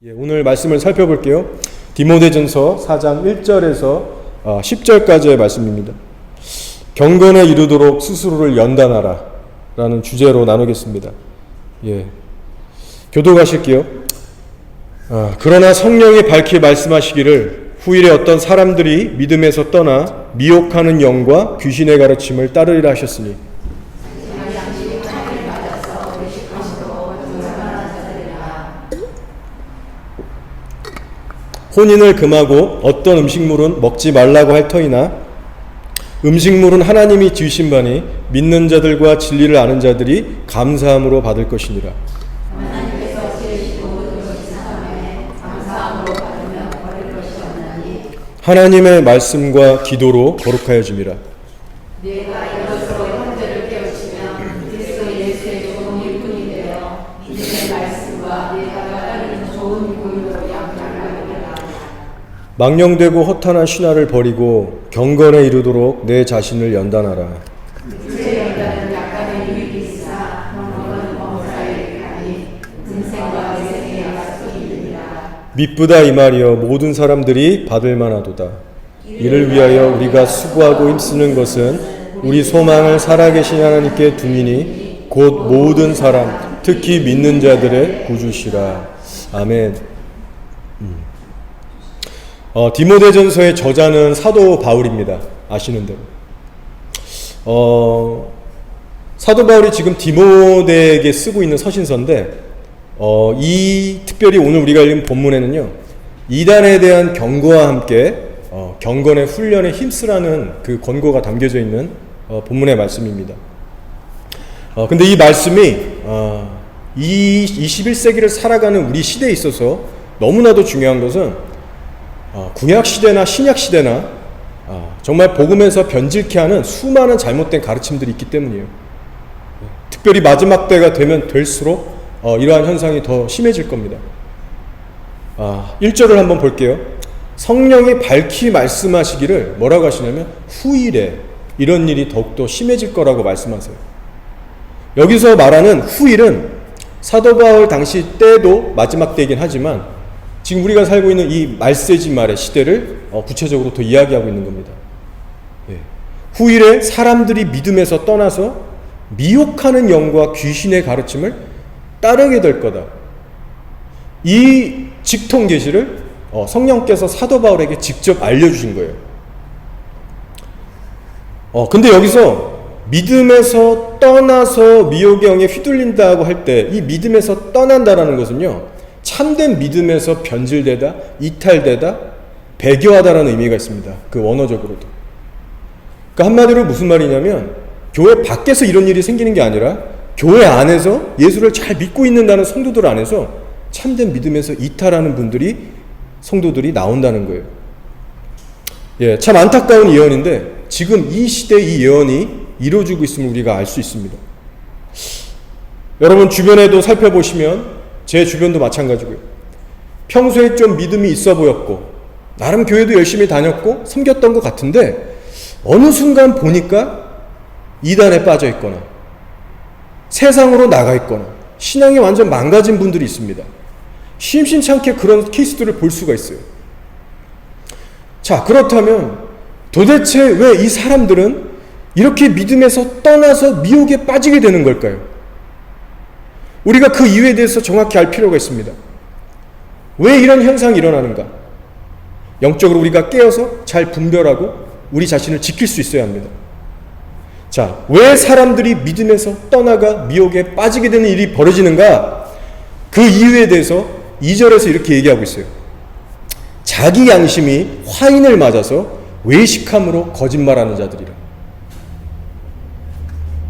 오늘 말씀을 살펴볼게요. 디모데전서 4장 1절에서 10절까지의 말씀입니다. 경건에 이르도록 스스로를 연단하라 라는 주제로 나누겠습니다. 교독하실게요. 그러나 성령이 밝히 말씀하시기를 후일에 어떤 사람들이 믿음에서 떠나 미혹하는 영과 귀신의 가르침을 따르리라 하셨으니 혼인을 금하고 어떤 음식물은 먹지 말라고 할 터이나 음식물은 하나님이 지으신 바니 믿는 자들과 진리를 아는 자들이 감사함으로 받을 것이니라. 하나님의 말씀과 기도로 거룩하여 줌이라. 내가 이것으로 형제를 깨우치면 그리스도 예수의 좋은 일꾼이 되어 믿음의 말씀과 내가 따르는 좋은 교육으로 양육하리라. 망령되고 허탄한 신화를 버리고 경건에 이르도록 내 자신을 연단하라. 육체 연단은 약간의 유익이 있으나 경건은 범사에 유익하니 등생과 외생의 약속이 있느니라. 미쁘다 이 말이여 모든 사람들이 받을 만하도다. 이를 위하여 우리가 수고하고 힘쓰는 것은 우리 소망을 살아계신 하나님께 둠이니 곧 모든 사람 특히 믿는 자들의 구주시라. 아멘. 디모데전서의 저자는 사도 바울입니다. 아시는 대로. 사도 바울이 지금 디모데에게 쓰고 있는 서신서인데 이 특별히 오늘 우리가 읽은 본문에는요, 이단에 대한 경고와 함께 경건의 훈련에 힘쓰라는 그 권고가 담겨져 있는 본문의 말씀입니다. 근데 이 말씀이 이 21세기를 살아가는 우리 시대에 있어서 너무나도 중요한 것은 구약 시대나 신약 시대나 정말 복음에서 변질케 하는 수많은 잘못된 가르침들이 있기 때문이에요. 특별히 마지막 때가 되면 될수록 이러한 현상이 더 심해질 겁니다. 1절을 한번 볼게요. 성령이 밝히 말씀하시기를 뭐라고 하시냐면 후일에 이런 일이 더욱더 심해질 거라고 말씀하세요. 여기서 말하는 후일은 사도 바울 당시 때도 마지막 때이긴 하지만 지금 우리가 살고 있는 이 말세지 말의 시대를 구체적으로 더 이야기하고 있는 겁니다. 후일에 사람들이 믿음에서 떠나서 미혹하는 영과 귀신의 가르침을 따르게 될 거다. 이 직통 계시를 성령께서 사도 바울에게 직접 알려주신 거예요. 근데 여기서 믿음에서 떠나서 미혹의 영에 휘둘린다고 할 때 이 믿음에서 떠난다라는 것은요, 참된 믿음에서 변질되다, 이탈되다, 배교하다라는 의미가 있습니다. 그 원어적으로도. 그러니까 한마디로 무슨 말이냐면 교회 밖에서 이런 일이 생기는 게 아니라 교회 안에서 예수를 잘 믿고 있는다는 성도들 안에서 참된 믿음에서 이탈하는 성도들이 나온다는 거예요. 참 안타까운 예언인데 지금 이 시대에 이 예언이 이루어지고 있음을 우리가 알 수 있습니다. 여러분 주변에도 살펴보시면 제 주변도 마찬가지고요. 평소에 좀 믿음이 있어 보였고 나름 교회도 열심히 다녔고 섬겼던 것 같은데 어느 순간 보니까 이단에 빠져 있거나 세상으로 나가 있거나 신앙이 완전 망가진 분들이 있습니다. 심심찮게 그런 케이스들을 볼 수가 있어요. 자, 그렇다면 도대체 왜 이 사람들은 이렇게 믿음에서 떠나서 미혹에 빠지게 되는 걸까요? 우리가 그 이유에 대해서 정확히 알 필요가 있습니다. 왜 이런 현상이 일어나는가? 영적으로 우리가 깨어서 잘 분별하고 우리 자신을 지킬 수 있어야 합니다. 자, 왜 사람들이 믿음에서 떠나가 미혹에 빠지게 되는 일이 벌어지는가? 그 이유에 대해서 2절에서 이렇게 얘기하고 있어요. 자기 양심이 화인을 맞아서 외식함으로 거짓말하는 자들이라.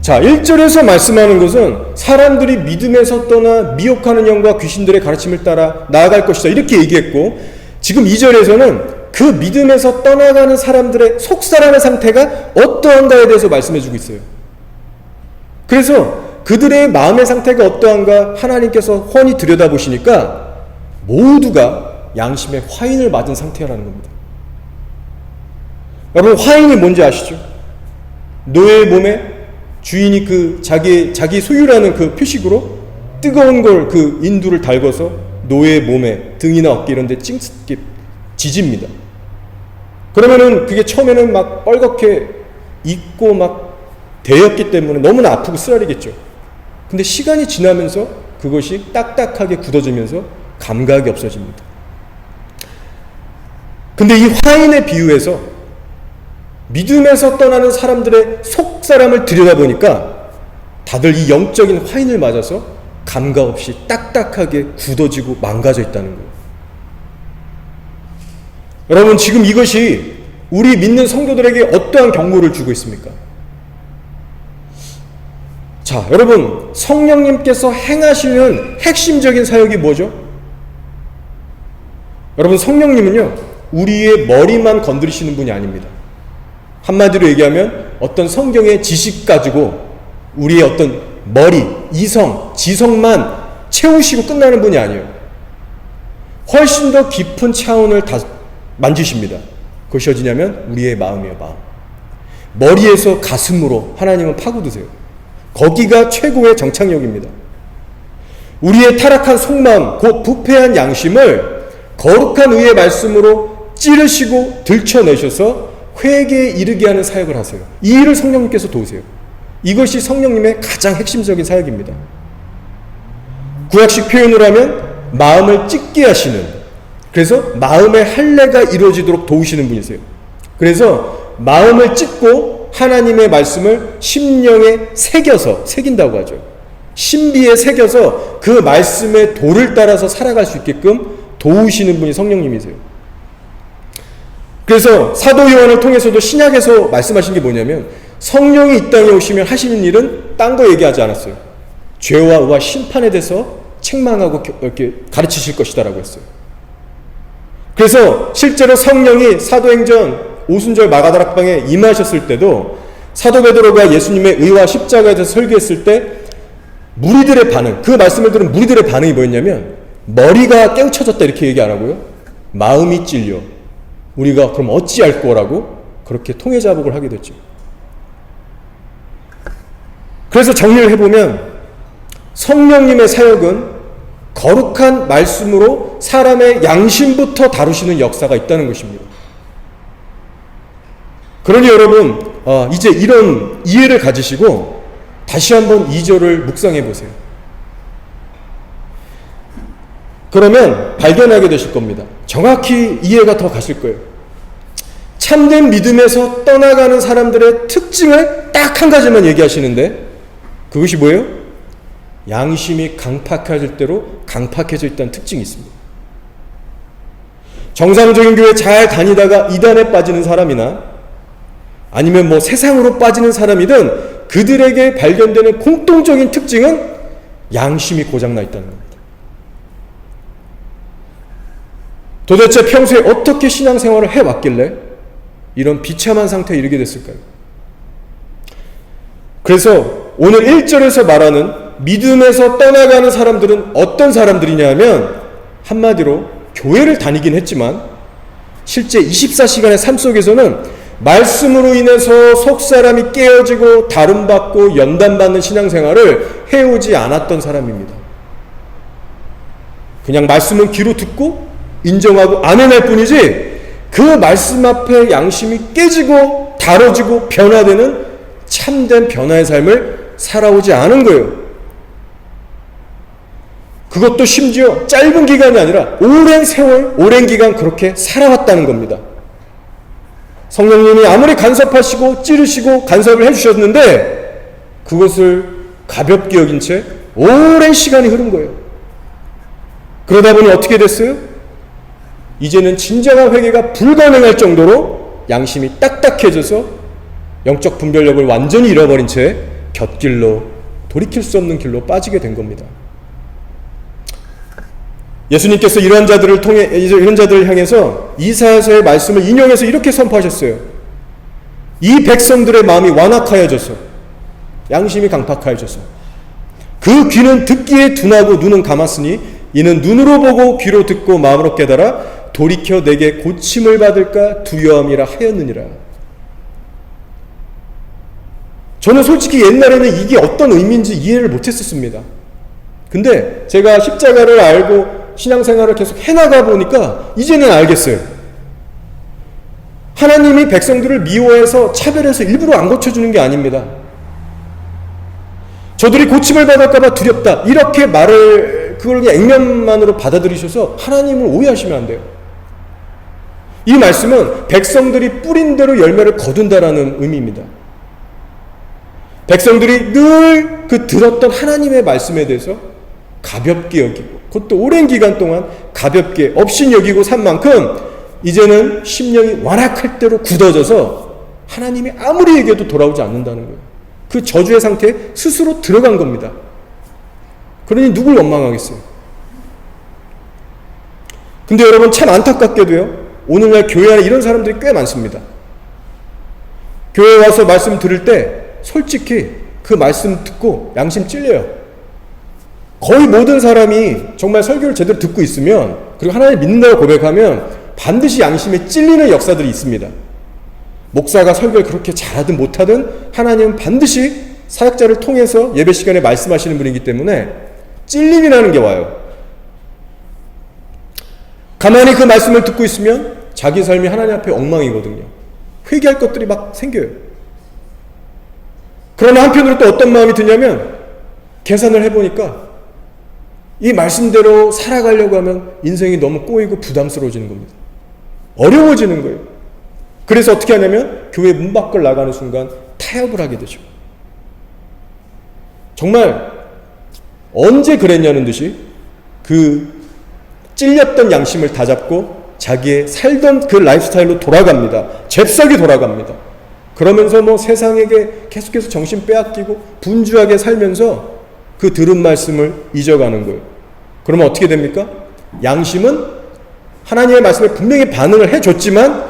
자, 1절에서 말씀하는 것은 사람들이 믿음에서 떠나 미혹하는 영과 귀신들의 가르침을 따라 나아갈 것이다 이렇게 얘기했고, 지금 2절에서는 그 믿음에서 떠나가는 사람들의 속살하는 상태가 어떠한가에 대해서 말씀해주고 있어요. 그래서 그들의 마음의 상태가 어떠한가 하나님께서 훤히 들여다보시니까 모두가 양심의 화인을 맞은 상태라는 겁니다. 여러분, 화인이 뭔지 아시죠? 노예의 몸에 주인이 그 자기 소유라는 그 표식으로 뜨거운 걸 그 인두를 달궈서 노예의 몸에 등이나 어깨 이런 데 찡긋게 지집니다. 그러면은 그게 처음에는 막 빨갛게 익고 막 데였기 때문에 너무나 아프고 쓰라리겠죠. 근데 시간이 지나면서 그것이 딱딱하게 굳어지면서 감각이 없어집니다. 근데 이 화인의 비유에서 믿음에서 떠나는 사람들의 속사람을 들여다보니까 다들 이 영적인 화인을 맞아서 감각 없이 딱딱하게 굳어지고 망가져 있다는 거예요. 여러분, 지금 이것이 우리 믿는 성도들에게 어떠한 경고를 주고 있습니까? 자, 여러분, 성령님께서 행하시는 핵심적인 사역이 뭐죠? 여러분, 성령님은요, 우리의 머리만 건드리시는 분이 아닙니다. 한마디로 얘기하면 어떤 성경의 지식 가지고 우리의 어떤 머리, 이성, 지성만 채우시고 끝나는 분이 아니에요. 훨씬 더 깊은 차원을 다 만지십니다. 그것이 어디냐면 우리의 마음이에요. 마음. 머리에서 가슴으로 하나님은 파고드세요. 거기가 최고의 정착력입니다. 우리의 타락한 속마음, 곧 부패한 양심을 거룩한 의의 말씀으로 찌르시고 들춰내셔서 회개에 이르게 하는 사역을 하세요. 이 일을 성령님께서 도우세요. 이것이 성령님의 가장 핵심적인 사역입니다. 구약식 표현으로 하면 마음을 찢게 하시는, 그래서 마음의 할례가 이루어지도록 도우시는 분이세요. 그래서 마음을 찢고 하나님의 말씀을 심령에 새긴다고 하죠. 신비에 새겨서 그 말씀의 도를 따라서 살아갈 수 있게끔 도우시는 분이 성령님이세요. 그래서 사도 요한을 통해서도 신약에서 말씀하신 게 뭐냐면 성령이 이 땅에 오시면 하시는 일은 딴 거 얘기하지 않았어요. 죄와 의와 심판에 대해서 책망하고 이렇게 가르치실 것이다라고 했어요. 그래서 실제로 성령이 사도행전 오순절 마가다락방에 임하셨을 때도 사도 베드로가 예수님의 의와 십자가에 대해서 설교했을 때 무리들의 반응, 그 말씀을 들은 무리들의 반응이 뭐였냐면 머리가 깨우쳐졌다 이렇게 얘기 안 하고요, 마음이 찔려 우리가 그럼 어찌할 거라고 그렇게 통회자복을 하게 됐죠. 그래서 정리를 해보면 성령님의 사역은 거룩한 말씀으로 사람의 양심부터 다루시는 역사가 있다는 것입니다. 그러니 여러분, 이제 이런 이해를 가지시고 다시 한번 2절을 묵상해 보세요. 그러면 발견하게 되실 겁니다. 정확히 이해가 더 가실 거예요. 참된 믿음에서 떠나가는 사람들의 특징을 딱 한 가지만 얘기하시는데 그것이 뭐예요? 양심이 강팍해질 대로 강팍해져 있다는 특징이 있습니다. 정상적인 교회 잘 다니다가 이단에 빠지는 사람이나 아니면 뭐 세상으로 빠지는 사람이든 그들에게 발견되는 공통적인 특징은 양심이 고장나 있다는 겁니다. 도대체 평소에 어떻게 신앙생활을 해왔길래 이런 비참한 상태에 이르게 됐을까요? 그래서 오늘 1절에서 말하는 믿음에서 떠나가는 사람들은 어떤 사람들이냐 하면 한마디로 교회를 다니긴 했지만 실제 24시간의 삶 속에서는 말씀으로 인해서 속사람이 깨어지고 다름받고 연단받는 신앙생활을 해오지 않았던 사람입니다. 그냥 말씀은 귀로 듣고 인정하고 아멘할 뿐이지 그 말씀 앞에 양심이 깨지고 다뤄지고 변화되는 참된 변화의 삶을 살아오지 않은 거예요. 그것도 심지어 짧은 기간이 아니라 오랜 세월, 오랜 기간 그렇게 살아왔다는 겁니다. 성령님이 아무리 간섭하시고 찌르시고 간섭을 해주셨는데 그것을 가볍게 여긴 채 오랜 시간이 흐른 거예요. 그러다 보니 어떻게 됐어요? 이제는 진정한 회개가 불가능할 정도로 양심이 딱딱해져서 영적 분별력을 완전히 잃어버린 채 곁길로 돌이킬 수 없는 길로 빠지게 된 겁니다. 예수님께서 이런 자들을 향해서 이사야서의 말씀을 인용해서 이렇게 선포하셨어요. 이 백성들의 마음이 완악하여져서 양심이 강팍하여져서 그 귀는 듣기에 둔하고 눈은 감았으니 이는 눈으로 보고 귀로 듣고 마음으로 깨달아 돌이켜 내게 고침을 받을까 두려움이라 하였느니라. 저는 솔직히 옛날에는 이게 어떤 의미인지 이해를 못했었습니다. 근데 제가 십자가를 알고 신앙생활을 계속 해나가 보니까 이제는 알겠어요. 하나님이 백성들을 미워해서 차별해서 일부러 안 고쳐주는 게 아닙니다. 저들이 고침을 받을까봐 두렵다, 이렇게 말을 그걸 그냥 액면만으로 받아들이셔서 하나님을 오해하시면 안 돼요. 이 말씀은 백성들이 뿌린 대로 열매를 거둔다라는 의미입니다. 백성들이 늘 그 들었던 하나님의 말씀에 대해서 가볍게 여기고, 그것도 오랜 기간 동안 가볍게 업신 여기고 산 만큼 이제는 심령이 완악할 대로 굳어져서 하나님이 아무리 얘기해도 돌아오지 않는다는 거예요. 그 저주의 상태에 스스로 들어간 겁니다. 그러니 누굴 원망하겠어요? 근데 여러분, 참 안타깝게도요, 오늘날 교회 안에 이런 사람들이 꽤 많습니다. 교회에 와서 말씀 들을 때 솔직히 그 말씀 듣고 양심 찔려요. 거의 모든 사람이 정말 설교를 제대로 듣고 있으면, 그리고 하나님 믿는다고 고백하면 반드시 양심에 찔리는 역사들이 있습니다. 목사가 설교를 그렇게 잘하든 못하든 하나님은 반드시 사역자를 통해서 예배 시간에 말씀하시는 분이기 때문에 찔림이라는 게 와요. 가만히 그 말씀을 듣고 있으면 자기 삶이 하나님 앞에 엉망이거든요. 회개할 것들이 막 생겨요. 그러나 한편으로 또 어떤 마음이 드냐면, 계산을 해보니까 이 말씀대로 살아가려고 하면 인생이 너무 꼬이고 부담스러워지는 겁니다. 어려워지는 거예요. 그래서 어떻게 하냐면 교회 문 밖을 나가는 순간 타협을 하게 되죠. 정말 언제 그랬냐는 듯이 그 찔렸던 양심을 다잡고 자기의 살던 그 라이프스타일로 돌아갑니다. 잽싸게 돌아갑니다. 그러면서 뭐 세상에게 계속해서 정신 빼앗기고 분주하게 살면서 그 들은 말씀을 잊어가는 거예요. 그러면 어떻게 됩니까? 양심은 하나님의 말씀에 분명히 반응을 해줬지만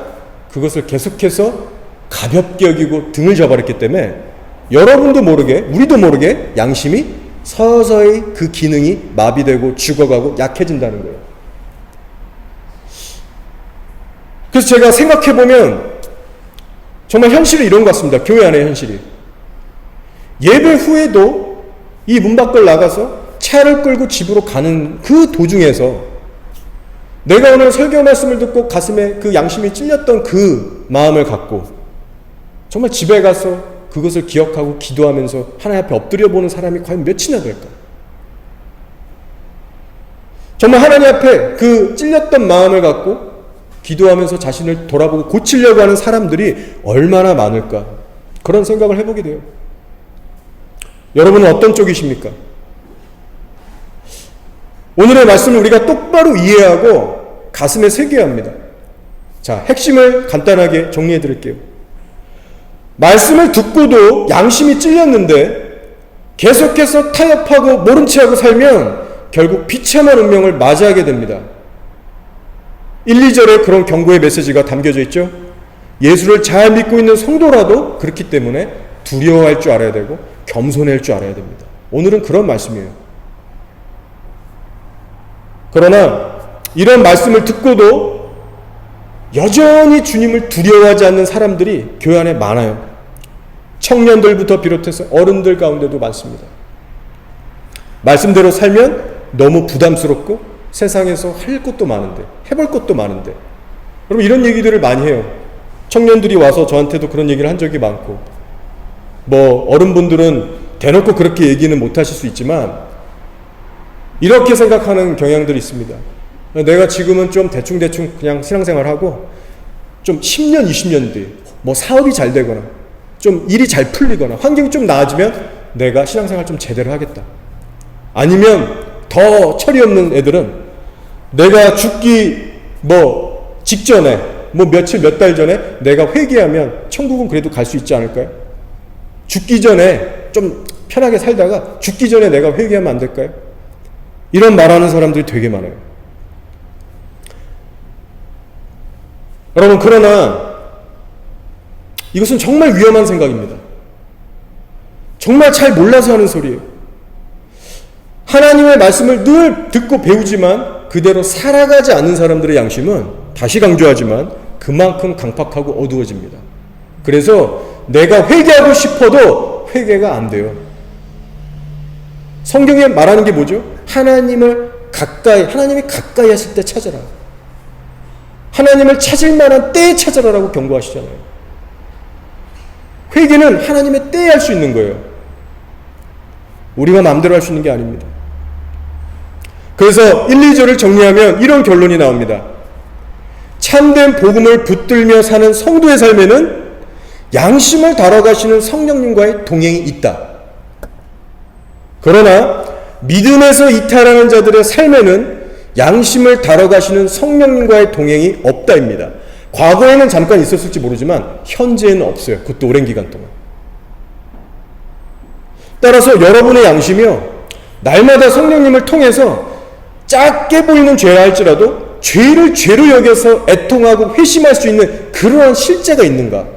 그것을 계속해서 가볍게 여기고 등을 져버렸기 때문에 여러분도 모르게, 우리도 모르게 양심이 서서히 그 기능이 마비되고 죽어가고 약해진다는 거예요. 그래서 제가 생각해보면 정말 현실이 이런 것 같습니다. 교회 안의 현실이. 예배 후에도 이 문 밖을 나가서 차를 끌고 집으로 가는 그 도중에서 내가 오늘 설교 말씀을 듣고 가슴에 그 양심이 찔렸던 그 마음을 갖고 정말 집에 가서 그것을 기억하고 기도하면서 하나님 앞에 엎드려 보는 사람이 과연 몇이나 될까? 정말 하나님 앞에 그 찔렸던 마음을 갖고 기도하면서 자신을 돌아보고 고치려고 하는 사람들이 얼마나 많을까? 그런 생각을 해보게 돼요. 여러분은 어떤 쪽이십니까? 오늘의 말씀을 우리가 똑바로 이해하고 가슴에 새겨야 합니다. 자, 핵심을 간단하게 정리해 드릴게요. 말씀을 듣고도 양심이 찔렸는데 계속해서 타협하고 모른 체하고 살면 결국 비참한 운명을 맞이하게 됩니다. 1, 2절에 그런 경고의 메시지가 담겨져 있죠. 예수를 잘 믿고 있는 성도라도 그렇기 때문에 두려워할 줄 알아야 되고 겸손할 줄 알아야 됩니다. 오늘은 그런 말씀이에요. 그러나 이런 말씀을 듣고도 여전히 주님을 두려워하지 않는 사람들이 교회 안에 많아요. 청년들부터 비롯해서 어른들 가운데도 많습니다. 말씀대로 살면 너무 부담스럽고 세상에서 할 것도 많은데, 해볼 것도 많은데. 여러분, 이런 얘기들을 많이 해요. 청년들이 와서 저한테도 그런 얘기를 한 적이 많고, 뭐 어른분들은 대놓고 그렇게 얘기는 못 하실 수 있지만 이렇게 생각하는 경향들이 있습니다. 내가 지금은 좀 대충대충 그냥 신앙생활하고 좀 10년, 20년 뒤에 뭐 사업이 잘 되거나 좀 일이 잘 풀리거나 환경이 좀 나아지면 내가 신앙생활 좀 제대로 하겠다. 아니면 더 철이 없는 애들은 내가 죽기 뭐 직전에 뭐 며칠 몇 달 전에 내가 회개하면 천국은 그래도 갈 수 있지 않을까요? 죽기 전에 좀 편하게 살다가 죽기 전에 내가 회개하면 안 될까요? 이런 말하는 사람들이 되게 많아요. 여러분, 그러나 이것은 정말 위험한 생각입니다. 정말 잘 몰라서 하는 소리예요. 하나님의 말씀을 늘 듣고 배우지만 그대로 살아가지 않는 사람들의 양심은, 다시 강조하지만, 그만큼 강팍하고 어두워집니다. 그래서 내가 회개하고 싶어도 회개가 안 돼요. 성경에 말하는 게 뭐죠? 하나님을 하나님이 가까이 하실 때 찾아라. 하나님을 찾을 만한 때에 찾아라라고 경고하시잖아요. 회개는 하나님의 때에 할 수 있는 거예요. 우리가 마음대로 할 수 있는 게 아닙니다. 그래서 1, 2절을 정리하면 이런 결론이 나옵니다. 참된 복음을 붙들며 사는 성도의 삶에는 양심을 다뤄가시는 성령님과의 동행이 있다. 그러나 믿음에서 이탈하는 자들의 삶에는 양심을 다뤄가시는 성령님과의 동행이 없다입니다. 과거에는 잠깐 있었을지 모르지만 현재는 없어요. 그것도 오랜 기간 동안. 따라서 여러분의 양심이요, 날마다 성령님을 통해서 작게 보이는 죄라 할지라도 죄를 죄로 여겨서 애통하고 회심할 수 있는 그러한 실제가 있는가?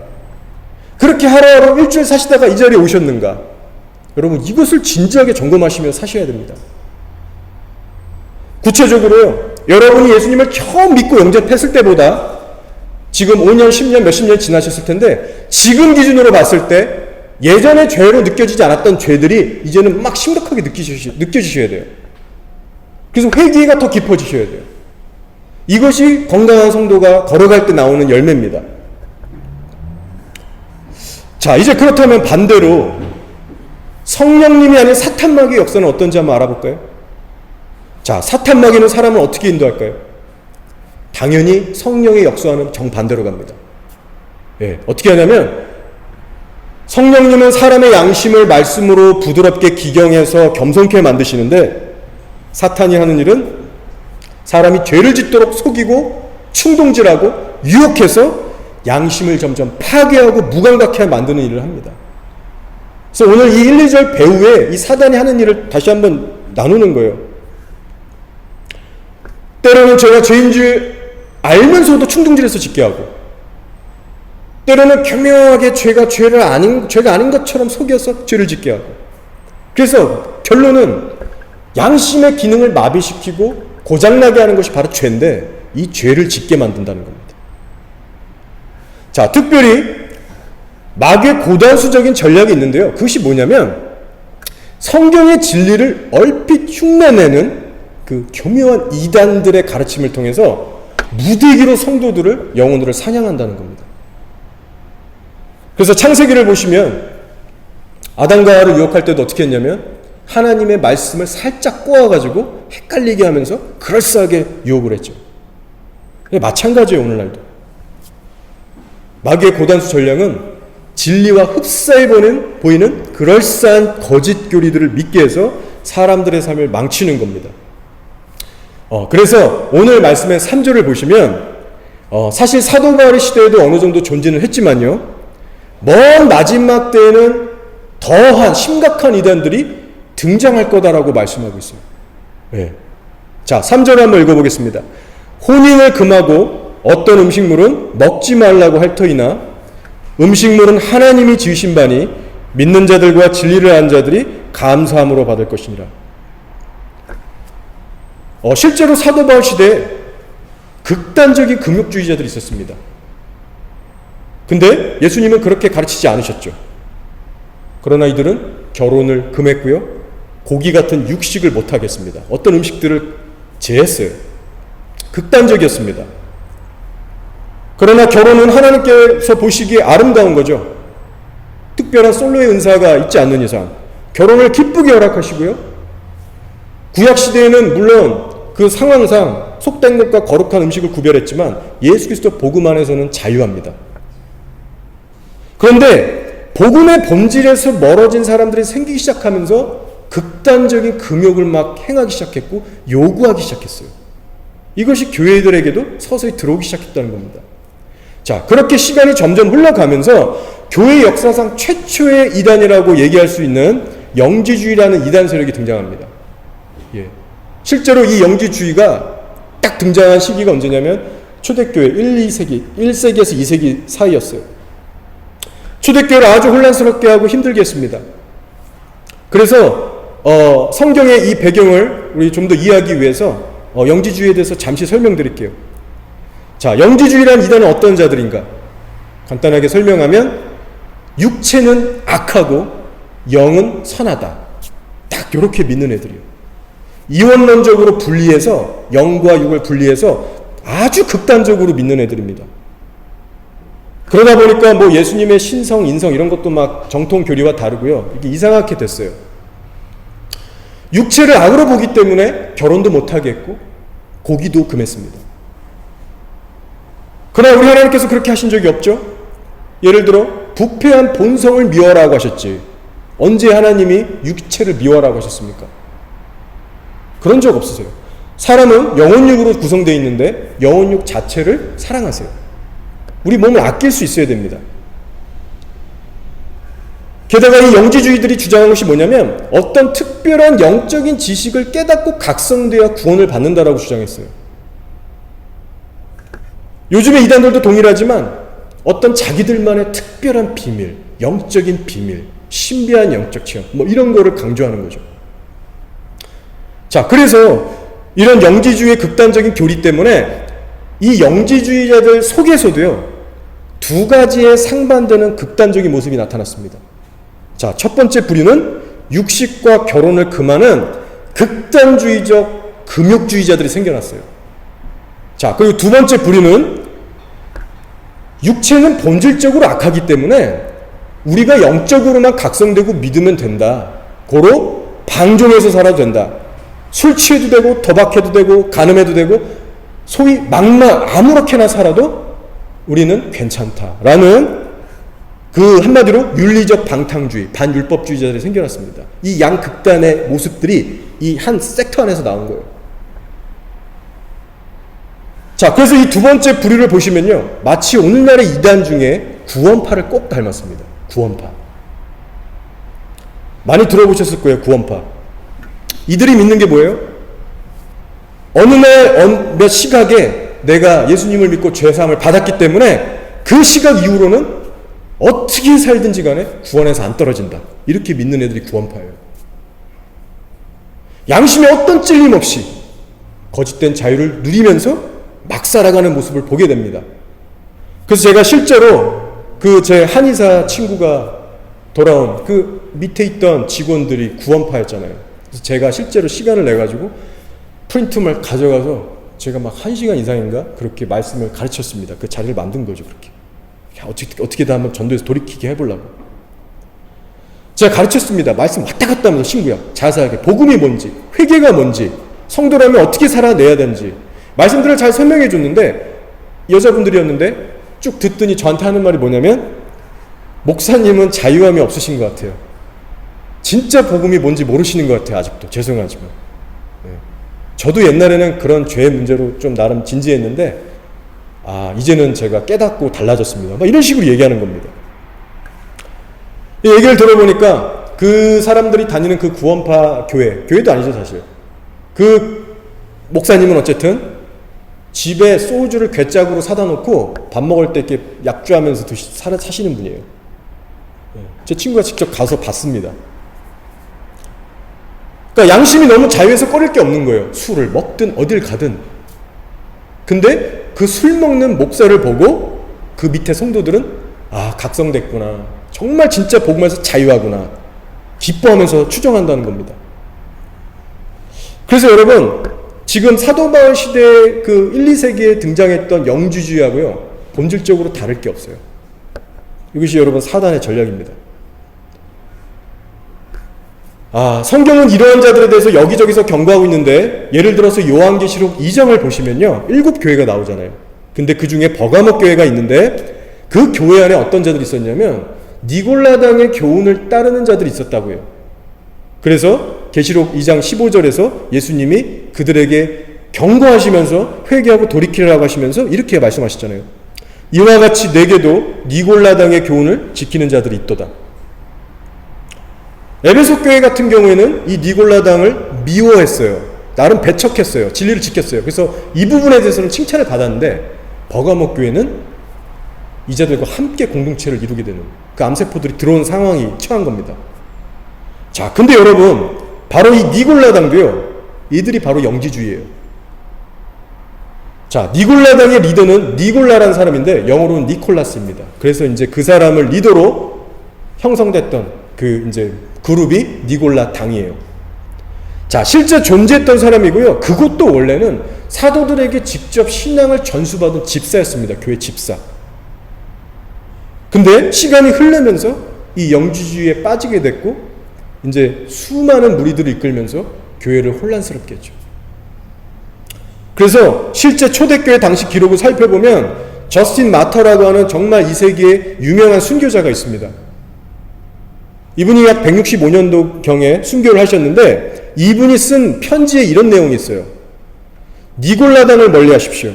그렇게 하루하루 일주일 사시다가 이 자리에 오셨는가? 여러분, 이것을 진지하게 점검하시며 사셔야 됩니다. 구체적으로요, 여러분이 예수님을 처음 믿고 영접했을 때보다 지금 5년, 10년, 몇십 년 지나셨을 텐데 지금 기준으로 봤을 때 예전에 죄로 느껴지지 않았던 죄들이 이제는 막 심각하게 느껴지셔야 돼요. 그래서 회개가 더 깊어지셔야 돼요. 이것이 건강한 성도가 걸어갈 때 나오는 열매입니다. 자, 이제 그렇다면 반대로 성령님이 아닌 사탄마귀의 역사는 어떤지 한번 알아볼까요? 자, 사탄마귀는 사람을 어떻게 인도할까요? 당연히 성령의 역사와는 정반대로 갑니다. 예, 어떻게 하냐면 성령님은 사람의 양심을 말씀으로 부드럽게 기경해서 겸손케 만드시는데 사탄이 하는 일은 사람이 죄를 짓도록 속이고 충동질하고 유혹해서 양심을 점점 파괴하고 무감각하게 만드는 일을 합니다. 그래서 오늘 이 1, 2절 배후에 이 사단이 하는 일을 다시 한번 나누는 거예요. 때로는 제가 죄인 줄 알면서도 충동질해서 짓게 하고, 때로는 교묘하게 죄가 아닌 것처럼 속여서 죄를 짓게 하고, 그래서 결론은 양심의 기능을 마비시키고 고장나게 하는 것이 바로 죄인데 이 죄를 짓게 만든다는 겁니다. 자, 특별히 마귀의 고단수적인 전략이 있는데요. 그것이 뭐냐면 성경의 진리를 얼핏 흉내내는 그 교묘한 이단들의 가르침을 통해서 무대기로 성도들을, 영혼들을 사냥한다는 겁니다. 그래서 창세기를 보시면 아담과 하와를 유혹할 때도 어떻게 했냐면 하나님의 말씀을 살짝 꼬아가지고 헷갈리게 하면서 그럴싸하게 유혹을 했죠. 마찬가지예요, 오늘날도. 마귀의 고단수 전략은 진리와 흡사해 보이는 그럴싸한 거짓 교리들을 믿게 해서 사람들의 삶을 망치는 겁니다. 그래서 오늘 말씀의 3절을 보시면 사실 사도 바울의 시대에도 어느 정도 존재는 했지만요, 먼 마지막 때에는 더한 심각한 이단들이 등장할 거다라고 말씀하고 있어요. 네. 자, 3절 한번 읽어보겠습니다. 혼인을 금하고 어떤 음식물은 먹지 말라고 할 터이나 음식물은 하나님이 지으신 바니 믿는 자들과 진리를 아는 자들이 감사함으로 받을 것이니라. 실제로 사도 바울 시대에 극단적인 금욕주의자들이 있었습니다. 근데 예수님은 그렇게 가르치지 않으셨죠. 그러나 이들은 결혼을 금했고요, 고기 같은 육식을 못하겠습니다. 어떤 음식들을 제했어요. 극단적이었습니다. 그러나 결혼은 하나님께서 보시기에 아름다운 거죠. 특별한 솔로의 은사가 있지 않는 이상 결혼을 기쁘게 허락하시고요, 구약시대에는 물론 그 상황상 속된 것과 거룩한 음식을 구별했지만 예수 그리스도 복음 안에서는 자유합니다. 그런데 복음의 본질에서 멀어진 사람들이 생기기 시작하면서 극단적인 금욕을 막 행하기 시작했고 요구하기 시작했어요. 이것이 교회들에게도 서서히 들어오기 시작했다는 겁니다. 자, 그렇게 시간이 점점 흘러가면서 교회 역사상 최초의 이단이라고 얘기할 수 있는 영지주의라는 이단 세력이 등장합니다. 예. 실제로 이 영지주의가 딱 등장한 시기가 언제냐면 초대교회 1세기에서 2세기 사이였어요. 초대교회를 아주 혼란스럽게 하고 힘들게 했습니다. 그래서 성경의 이 배경을 우리 좀 더 이해하기 위해서 영지주의에 대해서 잠시 설명드릴게요. 자, 영지주의란 이단은 어떤 자들인가? 간단하게 설명하면 육체는 악하고 영은 선하다. 딱 이렇게 믿는 애들이에요. 이원론적으로 분리해서 영과 육을 분리해서 아주 극단적으로 믿는 애들입니다. 그러다 보니까 뭐 예수님의 신성, 인성 이런 것도 막 정통 교리와 다르고요. 이게 이상하게 됐어요. 육체를 악으로 보기 때문에 결혼도 못하게 했고 고기도 금했습니다. 그러나 우리 하나님께서 그렇게 하신 적이 없죠. 예를 들어 부패한 본성을 미워라고 하셨지 언제 하나님이 육체를 미워라고 하셨습니까? 그런 적 없으세요. 사람은 영혼육으로 구성되어 있는데 영혼육 자체를 사랑하세요. 우리 몸을 아낄 수 있어야 됩니다. 게다가 이 영지주의들이 주장한 것이 뭐냐면 어떤 특별한 영적인 지식을 깨닫고 각성되어 구원을 받는다라고 주장했어요. 요즘의 이단들도 동일하지만 어떤 자기들만의 특별한 비밀, 영적인 비밀, 신비한 영적 체험 뭐 이런 거를 강조하는 거죠. 자, 그래서 이런 영지주의의 극단적인 교리 때문에 이 영지주의자들 속에서도요 두 가지의 상반되는 극단적인 모습이 나타났습니다. 자, 첫 번째 부류는 육식과 결혼을 금하는 극단주의적 금욕주의자들이 생겨났어요. 자, 그리고 두 번째 부류는 육체는 본질적으로 악하기 때문에 우리가 영적으로만 각성되고 믿으면 된다. 고로 방종해서 살아도 된다. 술 취해도 되고 도박해도 되고 간음해도 되고 소위 막말 아무렇게나 살아도 우리는 괜찮다라는 그 한마디로 윤리적 방탕주의, 반율법주의자들이 생겨났습니다. 이 양극단의 모습들이 이 한 섹터 안에서 나온 거예요. 자, 그래서 이 두 번째 부류를 보시면요 마치 오늘날의 이단 중에 구원파를 꼭 닮았습니다. 구원파 많이 들어보셨을 거예요. 구원파 이들이 믿는 게 뭐예요? 어느 날 몇 시각에 내가 예수님을 믿고 죄사함을 받았기 때문에 그 시각 이후로는 어떻게 살든지 간에 구원에서 안 떨어진다. 이렇게 믿는 애들이 구원파예요. 양심에 어떤 찔림 없이 거짓된 자유를 누리면서 막 살아가는 모습을 보게 됩니다. 그래서 제가 실제로 그 제 한의사 친구가 돌아온 그 밑에 있던 직원들이 구원파였잖아요. 그래서 제가 실제로 시간을 내가지고 프린트물 가져가서 제가 막 1시간 이상인가 그렇게 말씀을 가르쳤습니다. 그 자리를 만든 거죠. 그렇게 어떻게든 한번 전도해서 돌이키게 해보려고 제가 가르쳤습니다. 말씀 왔다 갔다 하면서 신구약 자세하게 복음이 뭔지 회개가 뭔지 성도라면 어떻게 살아내야 되는지 말씀들을 잘 설명해 줬는데 여자분들이었는데 쭉 듣더니 저한테 하는 말이 뭐냐면 목사님은 자유함이 없으신 것 같아요. 진짜 복음이 뭔지 모르시는 것 같아요. 아직도 죄송하지만 저도 옛날에는 그런 죄의 문제로 좀 나름 진지했는데 이제는 제가 깨닫고 달라졌습니다. 막 이런 식으로 얘기하는 겁니다. 이 얘기를 들어보니까 그 사람들이 다니는 그 구원파 교회도 아니죠 사실. 그 목사님은 어쨌든 집에 소주를 괴짝으로 사다 놓고 밥 먹을 때 이렇게 약주하면서 사시는 분이에요. 제 친구가 직접 가서 봤습니다. 그러니까 양심이 너무 자유에서 꺼릴 게 없는 거예요. 술을 먹든 어딜 가든. 근데 그 술 먹는 목사를 보고 그 밑에 성도들은 각성됐구나. 정말 진짜 복음에서 자유하구나. 기뻐하면서 추정한다는 겁니다. 그래서 여러분 지금 사도바울 시대 그 1, 2세기에 등장했던 영지주의하고요 본질적으로 다를 게 없어요. 이것이 여러분 사단의 전략입니다. 성경은 이러한 자들에 대해서 여기저기서 경고하고 있는데 예를 들어서 요한계시록 2장을 보시면요 7교회가 나오잖아요. 근데 그 중에 버가모 교회가 있는데 그 교회 안에 어떤 자들이 있었냐면 니골라당의 교훈을 따르는 자들이 있었다고요. 그래서 계시록 2장 15절에서 예수님이 그들에게 경고하시면서 회개하고 돌이키라고 하시면서 이렇게 말씀하시잖아요. 이와 같이 내게도 니골라당의 교훈을 지키는 자들이 있도다. 에베소 교회 같은 경우에는 이 니골라당을 미워했어요. 나름 배척했어요. 진리를 지켰어요. 그래서 이 부분에 대해서는 칭찬을 받았는데 버가모 교회는 이자들과 함께 공동체를 이루게 되는 그 암세포들이 들어온 상황이 처한 겁니다. 자, 근데 여러분 바로 이 니골라당도요 이들이 바로 영지주의예요. 자, 니골라당의 리더는 니골라라는 사람인데 영어로는 니콜라스입니다. 그래서 이제 그 사람을 리더로 형성됐던 그 이제 그룹이 니골라 당이에요. 자, 실제 존재했던 사람이고요. 그것도 원래는 사도들에게 직접 신앙을 전수받은 집사였습니다. 교회 집사. 근데 시간이 흐르면서 이 영지주의에 빠지게 됐고 이제 수많은 무리들을 이끌면서 교회를 혼란스럽게 했죠. 그래서 실제 초대교회 당시 기록을 살펴보면 저스틴 마터라고 하는 정말 2세기의 유명한 순교자가 있습니다. 이분이 약 165년도경에 순교를 하셨는데 이분이 쓴 편지에 이런 내용이 있어요. 니골라당을 멀리하십시오.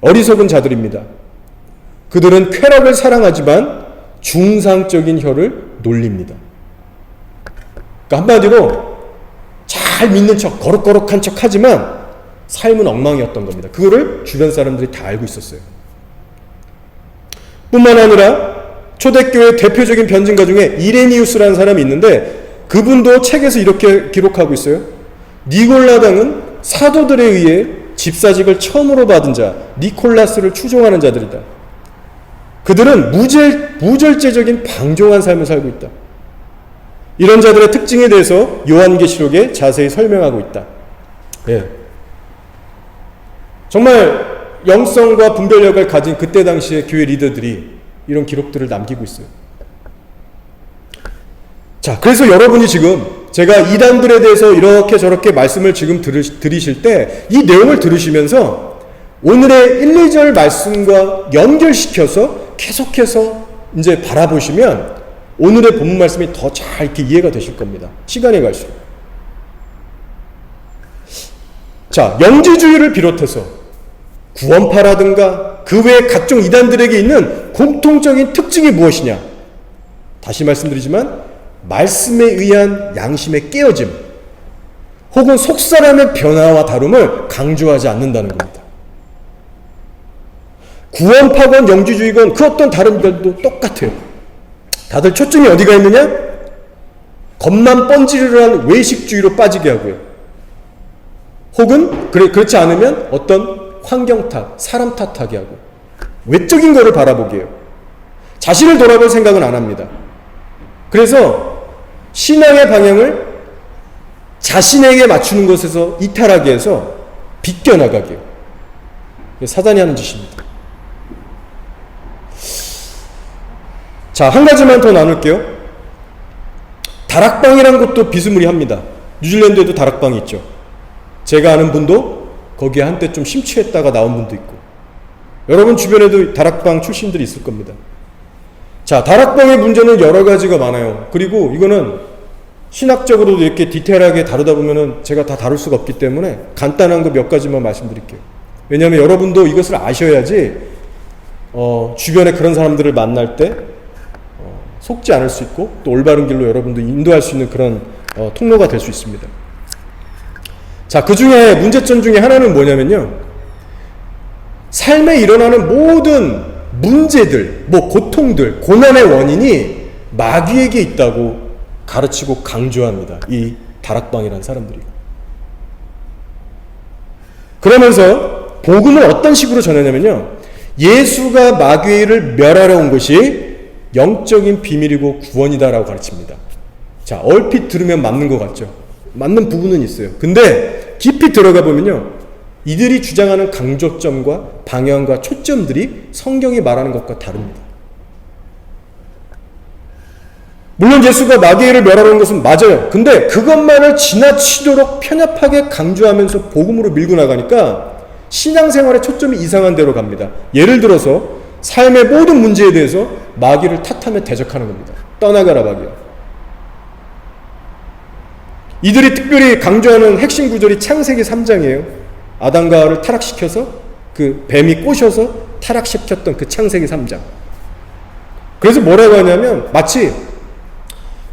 어리석은 자들입니다. 그들은 쾌락을 사랑하지만 중상적인 혀를 놀립니다. 그러니까 한마디로 잘 믿는 척, 거룩거룩한 척 하지만 삶은 엉망이었던 겁니다. 그거를 주변 사람들이 다 알고 있었어요. 뿐만 아니라 초대교회 대표적인 변증가 중에 이레니우스라는 사람이 있는데 그분도 책에서 이렇게 기록하고 있어요. 니골라당은 사도들에 의해 집사직을 처음으로 받은 자 니콜라스를 추종하는 자들이다. 그들은 무절제적인 방종한 삶을 살고 있다. 이런 자들의 특징에 대해서 요한계시록에 자세히 설명하고 있다. 예. 정말 영성과 분별력을 가진 그때 당시의 교회 리더들이 이런 기록들을 남기고 있어요. 자, 그래서 여러분이 지금 제가 이단들에 대해서 이렇게 저렇게 말씀을 지금 들으실 때 이 내용을 들으시면서 오늘의 1, 2절 말씀과 연결시켜서 계속해서 이제 바라보시면 오늘의 본문 말씀이 더 잘 이렇게 이해가 되실 겁니다. 시간이 갈수록. 자, 영지주의를 비롯해서 구원파라든가 그 외에 각종 이단들에게 있는 공통적인 특징이 무엇이냐? 다시 말씀드리지만 말씀에 의한 양심의 깨어짐 혹은 속사람의 변화와 다름을 강조하지 않는다는 겁니다. 구원파건 영지주의건 그 어떤 다른 것도 똑같아요. 다들 초점이 어디가 있느냐? 겉만 번지르르한 외식주의로 빠지게 하고요. 혹은 그렇지 않으면 어떤 환경 탓, 사람 탓하게 하고 외적인 거를 바라보게 해요. 자신을 돌아볼 생각은 안 합니다. 그래서 신앙의 방향을 자신에게 맞추는 것에서 이탈하게 해서 비껴나가게 해요. 사단이 하는 짓입니다. 자, 한 가지만 더 나눌게요. 다락방이란 것도 비스무리합니다. 뉴질랜드에도 다락방이 있죠. 제가 아는 분도 거기에 한때 좀 심취했다가 나온 분도 있고 여러분 주변에도 다락방 출신들이 있을 겁니다. 자, 다락방의 문제는 여러 가지가 많아요. 그리고 이거는 신학적으로도 이렇게 디테일하게 다루다 보면은 제가 다 다룰 수가 없기 때문에 간단한 거 몇 가지만 말씀드릴게요. 왜냐하면 여러분도 이것을 아셔야지 주변에 그런 사람들을 만날 때 속지 않을 수 있고 또 올바른 길로 여러분도 인도할 수 있는 그런 통로가 될 수 있습니다. 자, 그 중에 문제점 중에 하나는 뭐냐면요. 삶에 일어나는 모든 문제들, 고통들, 고난의 원인이 마귀에게 있다고 가르치고 강조합니다. 이 다락방이라는 사람들이. 그러면서 복음을 어떤 식으로 전하냐면요. 예수가 마귀를 멸하러 온 것이 영적인 비밀이고 구원이다라고 가르칩니다. 자, 얼핏 들으면 맞는 것 같죠? 맞는 부분은 있어요. 근데 깊이 들어가 보면요. 이들이 주장하는 강조점과 방향과 초점들이 성경이 말하는 것과 다릅니다. 물론 예수가 마귀를 멸하는 것은 맞아요. 근데 그것만을 지나치도록 편협하게 강조하면서 복음으로 밀고 나가니까 신앙생활의 초점이 이상한 데로 갑니다. 예를 들어서 삶의 모든 문제에 대해서 마귀를 탓하며 대적하는 겁니다. 떠나가라 마귀야. 이들이 특별히 강조하는 핵심 구절이 창세기 3장이에요. 아담과 하와를 타락시켜서 그 뱀이 꼬셔서 타락시켰던 그 창세기 3장. 그래서 뭐라고 하냐면 마치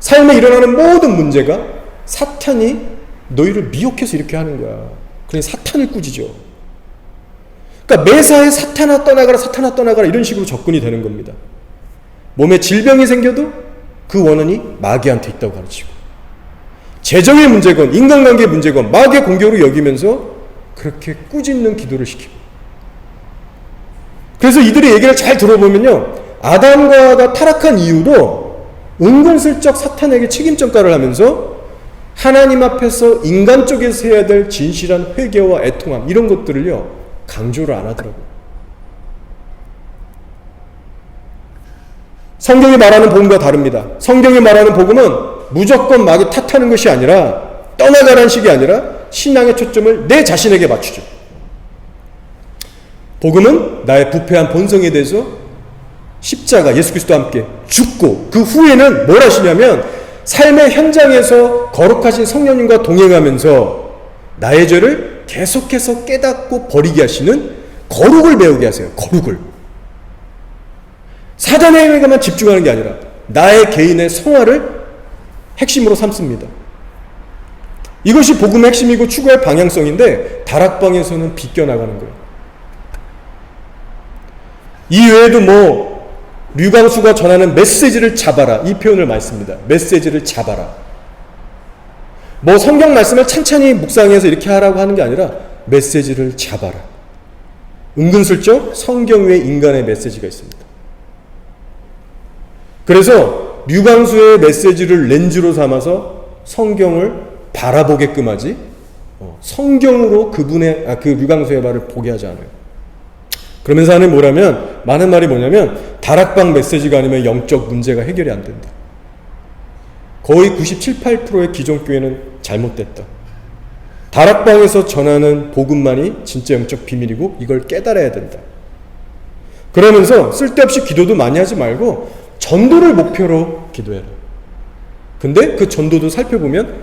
삶에 일어나는 모든 문제가 사탄이 너희를 미혹해서 이렇게 하는 거야. 그냥 사탄을 꾸짖어. 그러니까 매사에 사탄아 떠나가라 이런 식으로 접근이 되는 겁니다. 몸에 질병이 생겨도 그 원인이 마귀한테 있다고 가르치고 재정의 문제건 인간관계의 문제건 마귀의 공격으로 여기면서 그렇게 꾸짖는 기도를 시키고 그래서 이들의 얘기를 잘 들어보면요. 아담과 하와가 타락한 이유도 은근슬쩍 사탄에게 책임 전가를 하면서 하나님 앞에서 인간 쪽에서 해야 될 진실한 회개와 애통함, 이런 것들을요 강조를 안 하더라고요. 성경이 말하는 복음과 다릅니다. 성경이 말하는 복음은 무조건 마귀 탓하는 것이 아니라, 떠나가라는 식이 아니라 신앙의 초점을 내 자신에게 맞추죠. 복음은 나의 부패한 본성에 대해서 십자가, 예수 그리스도와 함께 죽고, 그 후에는 뭘 하시냐면 삶의 현장에서 거룩하신 성령님과 동행하면서 나의 죄를 계속해서 깨닫고 버리게 하시는 거룩을 배우게 하세요. 거룩을. 사단의 행위에만 집중하는 게 아니라 나의 개인의 성화를 핵심으로 삼습니다. 이것이 복음의 핵심이고 추구할 방향성인데 다락방에서는 비껴나가는 거예요. 이 외에도 류광수가 전하는 메시지를 잡아라, 이 표현을 많이 씁니다. 메시지를 잡아라. 성경 말씀을 찬찬히 묵상해서 이렇게 하라고 하는 게 아니라 메시지를 잡아라. 은근슬쩍 성경 외에 인간의 메시지가 있습니다. 그래서 류광수의 메시지를 렌즈로 삼아서 성경을 바라보게끔 하지, 성경으로 그 류광수의 말을 보게 하지 않아요. 그러면서 많은 말이 뭐냐면, 다락방 메시지가 아니면 영적 문제가 해결이 안 된다. 거의 97, 8%의 기존 교회는 잘못됐다. 다락방에서 전하는 복음만이 진짜 영적 비밀이고 이걸 깨달아야 된다. 그러면서 쓸데없이 기도도 많이 하지 말고 전도를 목표로 기도해라. 근데 그 전도도 살펴보면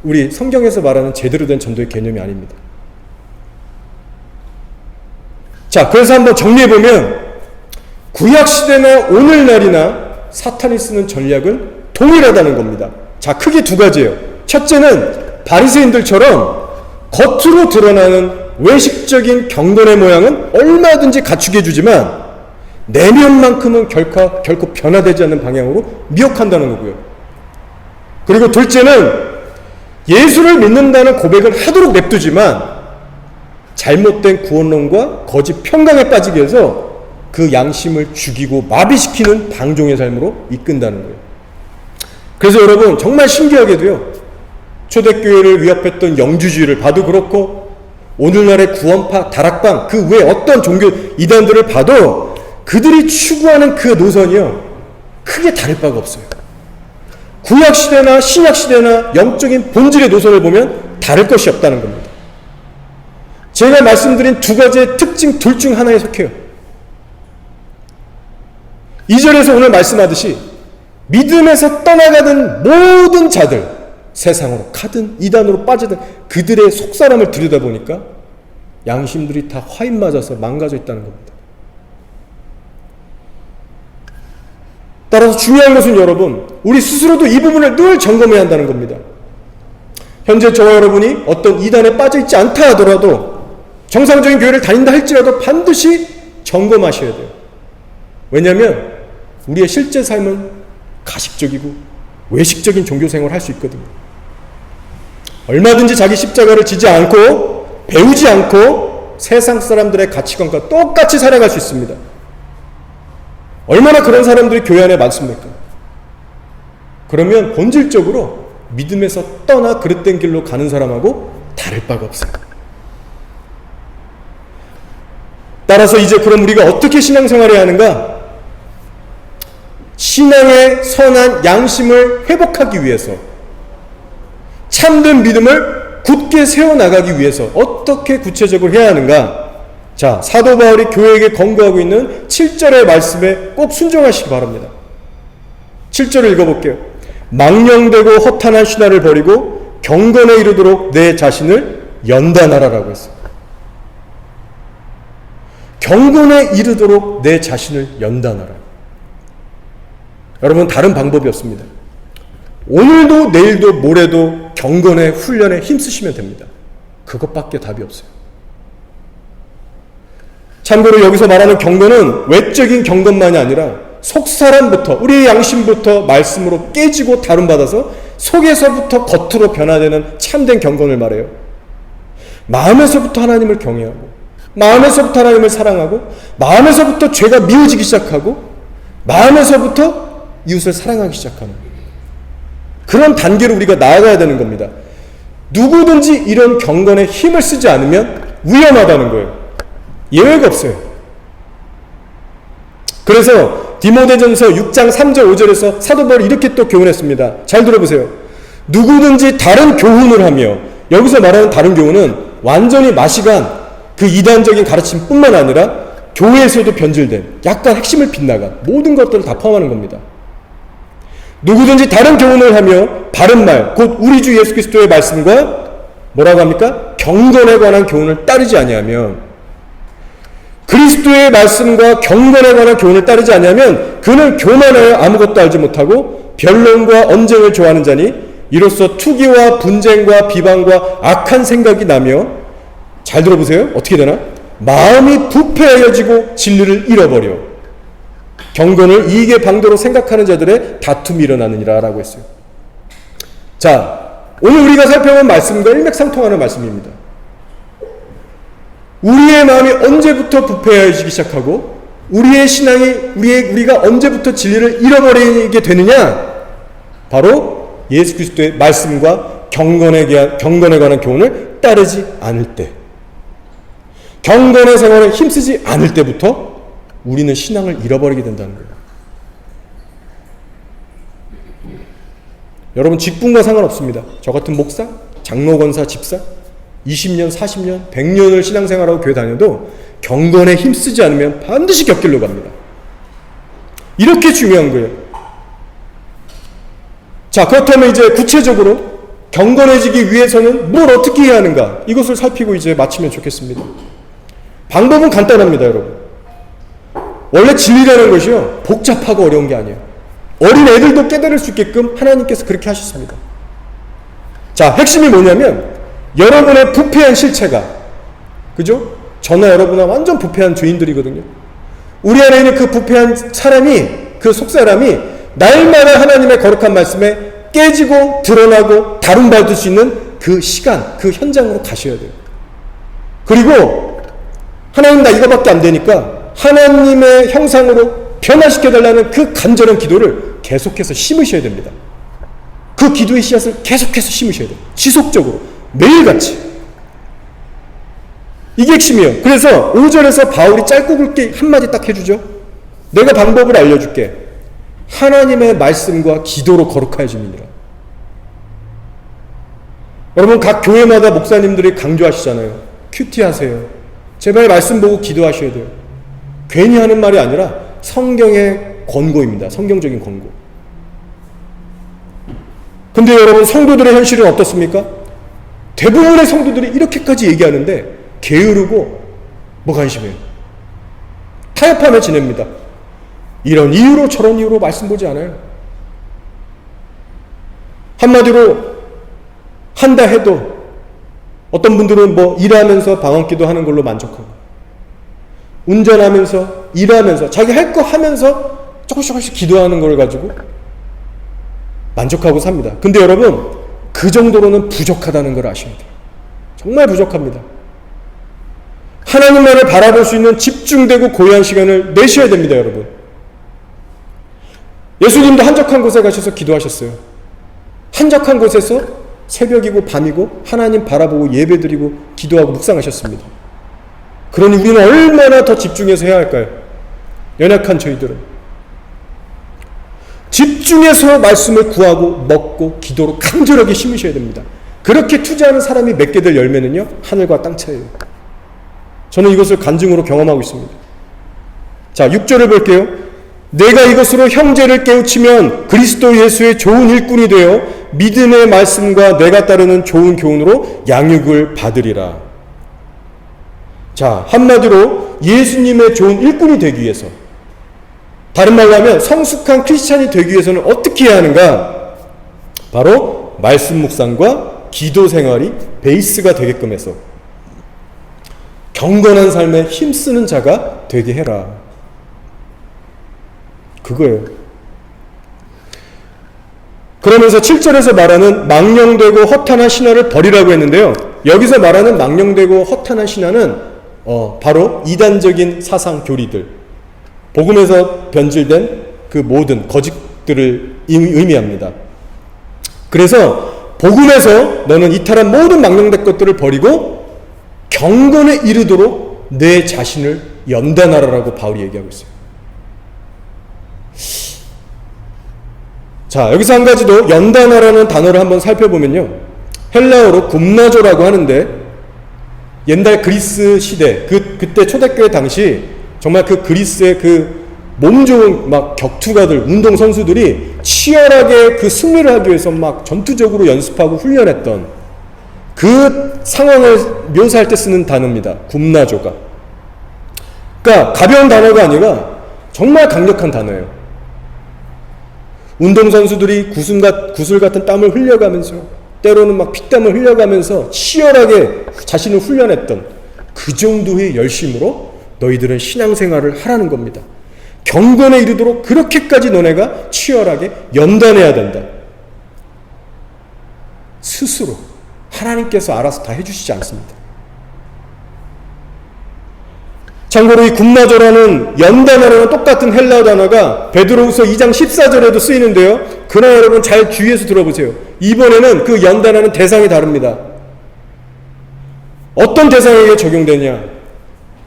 우리 성경에서 말하는 제대로 된 전도의 개념이 아닙니다. 자, 그래서 한번 정리해보면 구약시대나 오늘날이나 사탄이 쓰는 전략은 동일하다는 겁니다. 자, 크게 두 가지예요. 첫째는 바리새인들처럼 겉으로 드러나는 외식적인 경건의 모양은 얼마든지 갖추게 해주지만 내면만큼은 결코 변화되지 않는 방향으로 미혹한다는 거고요. 그리고 둘째는 예수를 믿는다는 고백을 하도록 냅두지만 잘못된 구원론과 거짓 평강에 빠지게 해서 그 양심을 죽이고 마비시키는 방종의 삶으로 이끈다는 거예요. 그래서 여러분, 정말 신기하게도요, 초대교회를 위협했던 영주주의를 봐도 그렇고 오늘날의 구원파, 다락방, 그 외 어떤 종교 이단들을 봐도 그들이 추구하는 그 노선이요 크게 다를 바가 없어요. 구약시대나 신약시대나 영적인 본질의 노선을 보면 다를 것이 없다는 겁니다. 제가 말씀드린 두 가지의 특징 둘 중 하나에 속해요. 2절에서 오늘 말씀하듯이 믿음에서 떠나가는 모든 자들, 세상으로 가든 이단으로 빠지든 그들의 속사람을 들여다보니까 양심들이 다 화인 맞아서 망가져 있다는 겁니다. 따라서 중요한 것은 여러분, 우리 스스로도 이 부분을 늘 점검해야 한다는 겁니다. 현재 저와 여러분이 어떤 이단에 빠져 있지 않다 하더라도, 정상적인 교회를 다닌다 할지라도 반드시 점검하셔야 돼요. 왜냐하면 우리의 실제 삶은 가식적이고 외식적인 종교생활을 할 수 있거든요. 얼마든지 자기 십자가를 지지 않고 배우지 않고 세상 사람들의 가치관과 똑같이 살아갈 수 있습니다. 얼마나 그런 사람들이 교회 안에 많습니까? 그러면 본질적으로 믿음에서 떠나 그릇된 길로 가는 사람하고 다를 바가 없어요. 따라서 이제 그럼 우리가 어떻게 신앙생활해야 하는가? 신앙의 선한 양심을 회복하기 위해서, 참된 믿음을 굳게 세워나가기 위해서 어떻게 구체적으로 해야 하는가? 자, 사도 바울이 교회에게 권고하고 있는 7절의 말씀에 꼭 순종하시기 바랍니다. 7절을 읽어볼게요. 망령되고 허탄한 신화를 버리고 경건에 이르도록 내 자신을 연단하라라고 했어요. 경건에 이르도록 내 자신을 연단하라. 여러분, 다른 방법이 없습니다. 오늘도 내일도 모레도 경건의 훈련에 힘쓰시면 됩니다. 그것밖에 답이 없어요. 참고로 여기서 말하는 경건은 외적인 경건만이 아니라 속사람부터, 우리의 양심부터 말씀으로 깨지고 다름받아서 속에서부터 겉으로 변화되는 참된 경건을 말해요. 마음에서부터 하나님을 경외하고, 마음에서부터 하나님을 사랑하고, 마음에서부터 죄가 미워지기 시작하고, 마음에서부터 이웃을 사랑하기 시작하는 그런 단계로 우리가 나아가야 되는 겁니다. 누구든지 이런 경건에 힘을 쓰지 않으면 위험하다는 거예요. 예외가 없어요. 그래서 디모데전서 6장 3절 5절에서 사도 바울이 이렇게 또 교훈했습니다. 잘 들어보세요. 누구든지 다른 교훈을 하며, 여기서 말하는 다른 교훈은 완전히 마시간 그 이단적인 가르침뿐만 아니라 교회에서도 변질된 약간 핵심을 빗나간 모든 것들을 다 포함하는 겁니다. 누구든지 다른 교훈을 하며 바른 말, 곧 우리 주 예수 그리스도의 말씀과 뭐라고 합니까? 경건에 관한 교훈을 따르지 아니하면, 그리스도의 말씀과 경건에 관한 교훈을 따르지 아니하면 그는 교만하여 아무것도 알지 못하고 변론과 언쟁을 좋아하는 자니 이로써 투기와 분쟁과 비방과 악한 생각이 나며, 잘 들어보세요. 어떻게 되나? 마음이 부패하여지고 진리를 잃어버려 경건을 이익의 방도로 생각하는 자들의 다툼이 일어나느니라 라고 했어요. 자, 오늘 우리가 살펴본 말씀과 일맥상통하는 말씀입니다. 우리의 마음이 언제부터 부패해지기 시작하고 우리의 신앙이 우리가 언제부터 진리를 잃어버리게 되느냐? 바로 예수 그리스도의 말씀과 경건에 관한 교훈을 따르지 않을 때, 경건의 생활에 힘쓰지 않을 때부터 우리는 신앙을 잃어버리게 된다는 거예요. 여러분, 직분과 상관없습니다. 저 같은 목사, 장로, 권사, 집사 20년, 40년, 100년을 신앙생활하고 교회 다녀도 경건에 힘쓰지 않으면 반드시 곁길로 갑니다. 이렇게 중요한 거예요. 자, 그렇다면 이제 구체적으로 경건해지기 위해서는 뭘 어떻게 해야 하는가? 이것을 살피고 이제 마치면 좋겠습니다. 방법은 간단합니다, 여러분. 원래 진리라는 것이요, 복잡하고 어려운 게 아니에요. 어린 애들도 깨달을 수 있게끔 하나님께서 그렇게 하셨습니다. 자, 핵심이 뭐냐면 여러분의 부패한 실체가, 그죠? 저나 여러분은 완전 부패한 죄인들이거든요. 우리 안에 있는 그 부패한 사람이, 그 속사람이 날마다 하나님의 거룩한 말씀에 깨지고 드러나고 다룬받을 수 있는 그 시간, 그 현장으로 가셔야 돼요. 그리고 하나님, 나 이거밖에 안 되니까 하나님의 형상으로 변화시켜달라는 그 간절한 기도를 계속해서 심으셔야 됩니다. 그 기도의 씨앗을 계속해서 심으셔야 돼요. 지속적으로, 매일같이. 이게 핵심이에요. 그래서 5절에서 바울이 짧고 굵게 한마디 딱 해주죠. 내가 방법을 알려줄게. 하나님의 말씀과 기도로 거룩해집니다. 여러분, 각 교회마다 목사님들이 강조하시잖아요. 큐티하세요. 제발 말씀 보고 기도하셔야 돼요. 괜히 하는 말이 아니라 성경의 권고입니다. 성경적인 권고. 근데 여러분, 성도들의 현실은 어떻습니까? 대부분의 성도들이 이렇게까지 얘기하는데 게으르고 무관심해요. 타협하며 지냅니다. 이런 이유로 저런 이유로 말씀 보지 않아요. 한마디로 한다 해도 어떤 분들은 뭐 일하면서 방언기도 하는 걸로 만족하고, 운전하면서 일하면서 자기 할 거 하면서 조금씩 기도하는 걸 가지고 만족하고 삽니다. 근데 여러분, 그 정도로는 부족하다는 걸 아셔야 돼요. 정말 부족합니다. 하나님만을 바라볼 수 있는 집중되고 고요한 시간을 내셔야 됩니다, 여러분. 예수님도 한적한 곳에 가셔서 기도하셨어요. 한적한 곳에서 새벽이고 밤이고 하나님 바라보고 예배드리고 기도하고 묵상하셨습니다. 그러니 우리는 얼마나 더 집중해서 해야 할까요? 연약한 저희들은 집중해서 말씀을 구하고 먹고 기도로 간절하게 심으셔야 됩니다. 그렇게 투자하는 사람이 맺게 될 열매는요, 하늘과 땅 차이예요. 저는 이것을 간증으로 경험하고 있습니다. 자, 6절을 볼게요. 내가 이것으로 형제를 깨우치면 그리스도 예수의 좋은 일꾼이 되어 믿음의 말씀과 내가 따르는 좋은 교훈으로 양육을 받으리라. 자, 한마디로 예수님의 좋은 일꾼이 되기 위해서, 다른 말로 하면 성숙한 크리스찬이 되기 위해서는 어떻게 해야 하는가? 바로 말씀 묵상과 기도 생활이 베이스가 되게끔 해서 경건한 삶에 힘쓰는 자가 되게 해라. 그거예요. 그러면서 7절에서 말하는 망령되고 허탄한 신화를 버리라고 했는데요. 여기서 말하는 망령되고 허탄한 신화는 바로 이단적인 사상 교리들, 복음에서 변질된 그 모든 거짓들을 의미합니다. 그래서 복음에서 너는 이탈한 모든 망령된 것들을 버리고 경건에 이르도록 내 자신을 연단하라라고 바울이 얘기하고 있어요. 자, 여기서 한 가지 더 연단하라는 단어를 한번 살펴보면요, 헬라어로 굼나조라고 하는데, 옛날 그리스 시대, 그때 초대교회 당시 정말 그 그리스의 그 몸 좋은 막 격투가들, 운동 선수들이 치열하게 그 승리를 하기 위해서 막 전투적으로 연습하고 훈련했던 그 상황을 묘사할 때 쓰는 단어입니다. 굼나조가. 그러니까 가벼운 단어가 아니라 정말 강력한 단어예요. 운동선수들이 구슬 같은 땀을 흘려가면서, 때로는 막 피땀을 흘려가면서 치열하게 자신을 훈련했던 그 정도의 열심으로 너희들은 신앙생활을 하라는 겁니다. 경건에 이르도록 그렇게까지 너네가 치열하게 연단해야 된다. 스스로 하나님께서 알아서 다 해주시지 않습니다. 참고로 이 굼나조라는 연단하라는 똑같은 헬라어 단어가 베드로후서 2장 14절에도 쓰이는데요, 그러나 여러분 잘 주의해서 들어보세요. 이번에는 그 연단하는 대상이 다릅니다. 어떤 대상에게 적용되냐?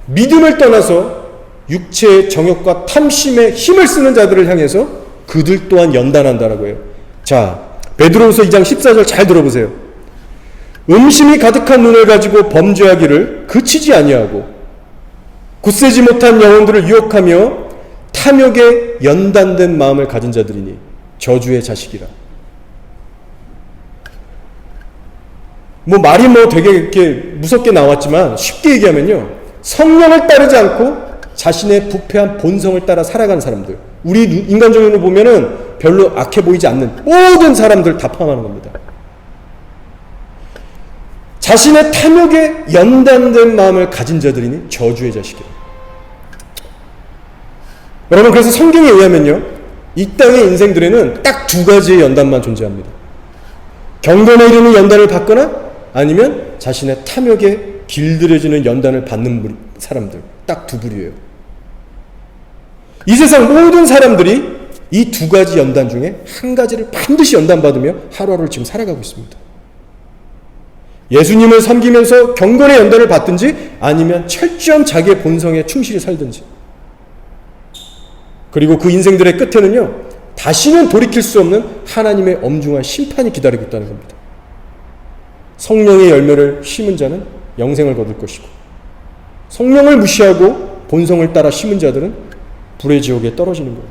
믿음을 떠나서 육체의 정욕과 탐심에 힘을 쓰는 자들을 향해서 그들 또한 연단한다라고 해요. 자, 베드로후서 2장 14절 잘 들어보세요. 음심이 가득한 눈을 가지고 범죄하기를 그치지 아니하고 굳세지 못한 영혼들을 유혹하며 탐욕에 연단된 마음을 가진 자들이니 저주의 자식이라. 말이 되게 이렇게 무섭게 나왔지만 쉽게 얘기하면요, 성령을 따르지 않고 자신의 부패한 본성을 따라 살아가는 사람들, 우리 인간적으로 보면은 별로 악해 보이지 않는 모든 사람들 다 포함하는 겁니다. 자신의 탐욕에 연단된 마음을 가진 자들이니 저주의 자식이라. 여러분, 그래서 성경에 의하면요, 이 땅의 인생들에는 딱 두 가지의 연단만 존재합니다. 경건에 이르는 연단을 받거나 아니면 자신의 탐욕에 길들여지는 연단을 받는 사람들, 딱 두 부류예요. 이 세상 모든 사람들이 이 두 가지 연단 중에 한 가지를 반드시 연단받으며 하루하루를 지금 살아가고 있습니다. 예수님을 섬기면서 경건의 연단을 받든지 아니면 철저한 자기의 본성에 충실히 살든지. 그리고 그 인생들의 끝에는요, 다시는 돌이킬 수 없는 하나님의 엄중한 심판이 기다리고 있다는 겁니다. 성령의 열매를 심은 자는 영생을 거둘 것이고, 성령을 무시하고 본성을 따라 심은 자들은 불의 지옥에 떨어지는 거예요.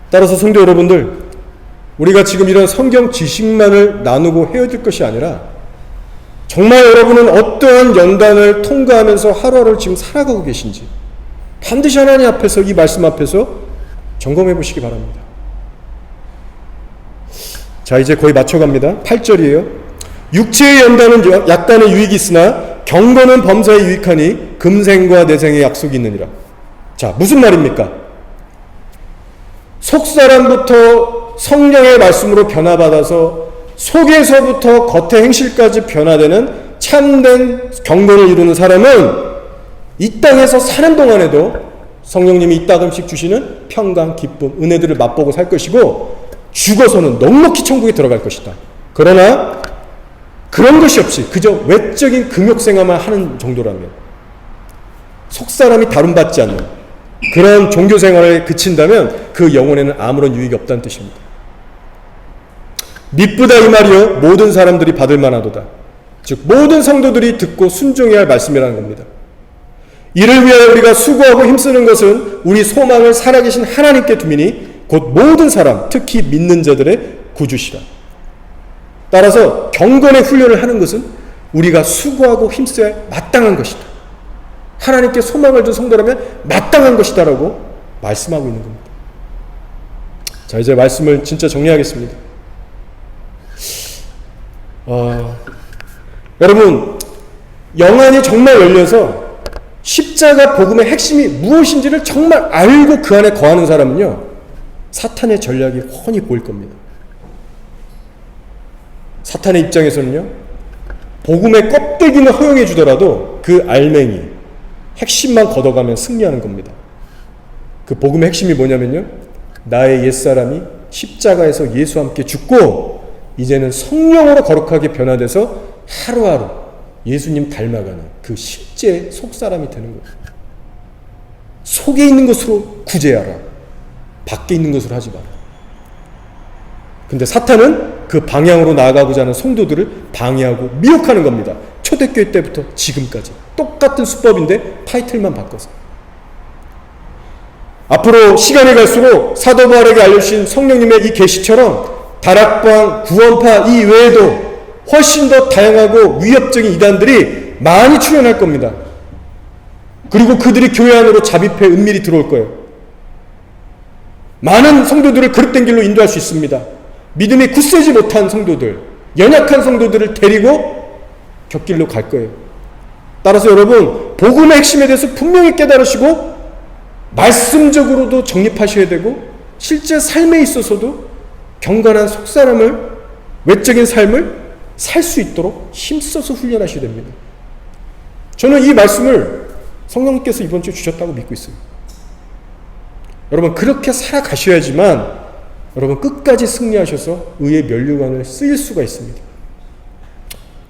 따라서 성도 여러분들, 우리가 지금 이런 성경 지식만을 나누고 헤어질 것이 아니라 정말 여러분은 어떠한 연단을 통과하면서 하루하루를 지금 살아가고 계신지 반드시 하나님 앞에서, 이 말씀 앞에서 점검해 보시기 바랍니다. 자, 이제 거의 맞춰갑니다. 8절이에요. 육체의 연단은 약간의 유익이 있으나 경건은 범사에 유익하니 금생과 내생의 약속이 있느니라. 자, 무슨 말입니까? 속사람부터 성령의 말씀으로 변화받아서 속에서부터 겉의 행실까지 변화되는 참된 경건을 이루는 사람은 이 땅에서 사는 동안에도 성령님이 이따금씩 주시는 평강, 기쁨, 은혜들을 맛보고 살 것이고, 죽어서는 넉넉히 천국에 들어갈 것이다. 그러나 그런 것이 없이 그저 외적인 금욕생활만 하는 정도라면, 속사람이 다룬받지 않는 그런 종교생활에 그친다면 그 영혼에는 아무런 유익이 없다는 뜻입니다. 미쁘다 이 말이요 모든 사람들이 받을 만하도다. 즉 모든 성도들이 듣고 순종해야 할 말씀이라는 겁니다. 이를 위하여 우리가 수고하고 힘쓰는 것은 우리 소망을 살아계신 하나님께 두미니 곧 모든 사람, 특히 믿는 자들의 구주시라. 따라서 경건의 훈련을 하는 것은 우리가 수고하고 힘써야 할 마땅한 것이다. 하나님께 소망을 둔 성도라면 마땅한 것이다 라고 말씀하고 있는 겁니다. 자, 이제 말씀을 진짜 정리하겠습니다. 여러분, 영안이 정말 열려서 십자가 복음의 핵심이 무엇인지를 정말 알고 그 안에 거하는 사람은요, 사탄의 전략이 훤히 보일 겁니다. 사탄의 입장에서는요, 복음의 껍데기는 허용해 주더라도 그 알맹이, 핵심만 걷어가면 승리하는 겁니다. 그 복음의 핵심이 뭐냐면요, 나의 옛사람이 십자가에서 예수와 함께 죽고 이제는 성령으로 거룩하게 변화돼서 하루하루 예수님 닮아가는 그 실제 속사람이 되는 거예요. 속에 있는 것으로 구제하라. 밖에 있는 것으로 하지 마라. 근데 사탄은 그 방향으로 나아가고자 하는 성도들을 방해하고 미혹하는 겁니다. 초대교회 때부터 지금까지 똑같은 수법인데 타이틀만 바꿔서. 앞으로 시간이 갈수록 사도 바울에게 알려주신 성령님의 이 계시처럼 다락방, 구원파 이 외에도 훨씬 더 다양하고 위협적인 이단들이 많이 출현할 겁니다. 그리고 그들이 교회 안으로 잠입해 은밀히 들어올 거예요. 많은 성도들을 그릇된 길로 인도할 수 있습니다. 믿음이 굳세지 못한 성도들, 연약한 성도들을 데리고 곁길로 갈 거예요. 따라서 여러분, 복음의 핵심에 대해서 분명히 깨달으시고 말씀적으로도 정립하셔야 되고 실제 삶에 있어서도 경건한 속사람을, 외적인 삶을 살 수 있도록 힘써서 훈련하셔야 됩니다. 저는 이 말씀을 성령님께서 이번 주에 주셨다고 믿고 있어요. 여러분, 그렇게 살아가셔야지만 여러분 끝까지 승리하셔서 의의 면류관을 쓰일 수가 있습니다.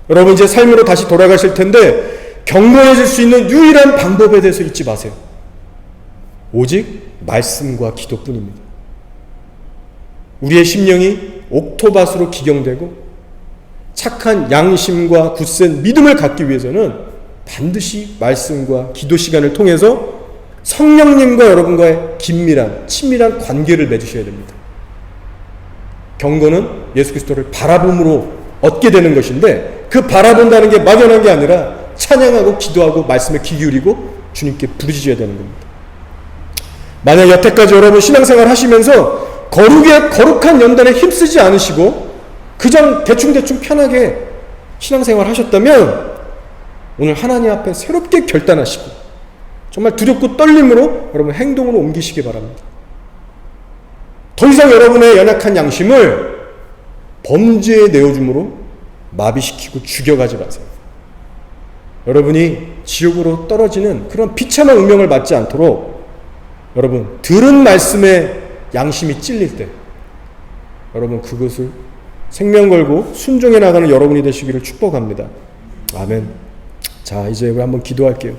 여러분, 이제 삶으로 다시 돌아가실 텐데 경건해질 수 있는 유일한 방법에 대해서 잊지 마세요. 오직 말씀과 기도뿐입니다. 우리의 심령이 옥토밭으로 기경되고 착한 양심과 굳센 믿음을 갖기 위해서는 반드시 말씀과 기도 시간을 통해서 성령님과 여러분과의 긴밀한 친밀한 관계를 맺으셔야 됩니다. 경건은 예수 그리스도를 바라봄으로 얻게 되는 것인데 그 바라본다는 게 막연한 게 아니라 찬양하고 기도하고 말씀에 귀 기울이고 주님께 부르짖어야 되는 겁니다. 만약 여태까지 여러분 신앙생활 하시면서 거룩한 연단에 힘쓰지 않으시고 그냥 대충대충 편하게 신앙생활 하셨다면 오늘 하나님 앞에 새롭게 결단하시고 정말 두렵고 떨림으로 여러분 행동으로 옮기시기 바랍니다. 더 이상 여러분의 연약한 양심을 범죄에 내어줌으로 마비시키고 죽여가지 마세요. 여러분이 지옥으로 떨어지는 그런 비참한 운명을 맞지 않도록 여러분 들은 말씀에 양심이 찔릴 때 여러분 그것을 생명 걸고 순종해 나가는 여러분이 되시기를 축복합니다. 아멘. 자, 이제 우리 한번 기도할게요.